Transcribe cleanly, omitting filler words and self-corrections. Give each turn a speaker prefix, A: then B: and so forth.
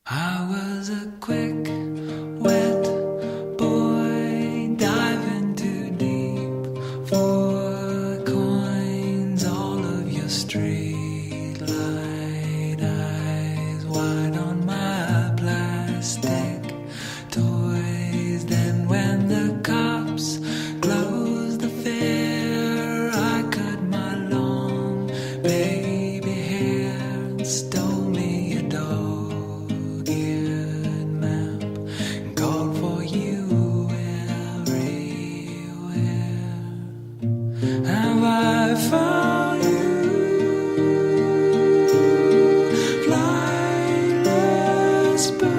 A: I was a quick, wet boy diving too deep for coins. All of your street light eyes wide on my plastic toys. Then when the cops closed the fair, I cut my long baby hair and stole me a dog-eared map and called for you everywhere. Have I found you, flightless bird?